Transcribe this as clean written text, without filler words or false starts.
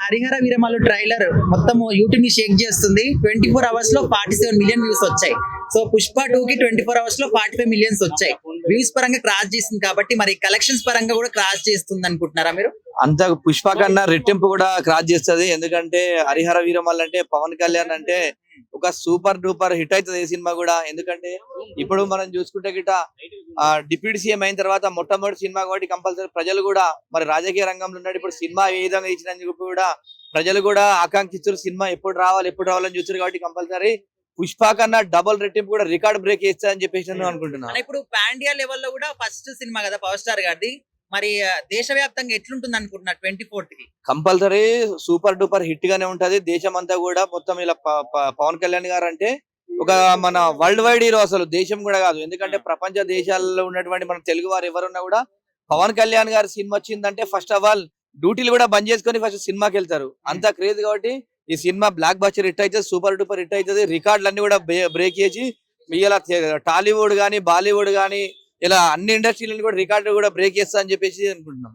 Harihara Veeramallu trailer మొత్తం YouTube ని షేక్ చేస్తుంది. 24 అవర్స్ లో 47 మిలియన్ వ్యూస్ వచ్చాయి. సో పుష్ప 2 కి 24 అవర్స్ లో 45 మిలియన్స్ వచ్చాయి. వ్యూస్ పరంగా క్రాస్ చేసింది కాబట్టి మరి కలెక్షన్స్ పరంగా కూడా క్రాస్ చేస్తుంది అనుకుంటున్నారా మీరు? అంత పుష్ప కన్నా రెట్టింపు కూడా క్రాస్ చేస్తుంది. ఎందుకంటే హరిహర వీరమల్ అంటే పవన్ కళ్యాణ్ అంటే ఒక సూపర్ డూపర్ హిట్ అవుతుంది ఈ సినిమా కూడా. ఎందుకంటే ఇప్పుడు మనం చూసుకుంటే గిట డిప్యూటీ సీఎం అయిన తర్వాత మొట్టమొదటి సినిమా కాబట్టి కంపల్సరీ ప్రజలు కూడా మరి రాజకీయ రంగంలో ఉన్నాడు. ఇప్పుడు సినిమా ఏ విధంగా ఇచ్చినందుకు కూడా ప్రజలు కూడా ఆకాంక్షించారు. సినిమా ఎప్పుడు రావాలని చూస్తారు కాబట్టి కంపల్సరీ పుష్ప కన్నా డబుల్ రెట్టింపు కూడా రికార్డ్ బ్రేక్ చేస్తా అని చెప్పేసి నేను అనుకుంటున్నాను. ఇప్పుడు పాండియా లెవెల్లో కూడా ఫస్ట్ సినిమా కదా పవర్ స్టార్ గారిది. మరి దేశవ్యాప్తంగా ఎట్లుంటుంది అనుకుంటున్నా 24th కి? కంపల్సరీ సూపర్ డూపర్ హిట్ గానే ఉంటది. దేశం అంతా కూడా మొత్తం ఇలా పవన్ కళ్యాణ్ గారు అంటే ఒక మన వరల్డ్ వైడ్ హీరో, అసలు దేశం కూడా కాదు. ఎందుకంటే ప్రపంచ దేశాల్లో ఉన్నటువంటి మన తెలుగు వారు ఎవరున్నా కూడా పవన్ కళ్యాణ్ గారి సినిమా వచ్చిందంటే ఫస్ట్ ఆఫ్ ఆల్ డ్యూటీలు కూడా బంద్ చేసుకొని ఫస్ట్ సినిమాకి వెళ్తారు. అంత క్రేజ్ కాబట్టి ఈ సినిమా బ్లాక్ బస్టర్ హిట్ అవుతుంది, సూపర్ డూపర్ హిట్ అవుతుంది. రికార్డులన్నీ కూడా బ్రేక్ చేసి ఇలా టాలీవుడ్ గానీ బాలీవుడ్ గానీ ఇలా అన్ని ఇండస్ట్రీలను కూడా రికార్డు కూడా బ్రేక్ చేస్తా అని చెప్పేసి అనుకుంటున్నాం.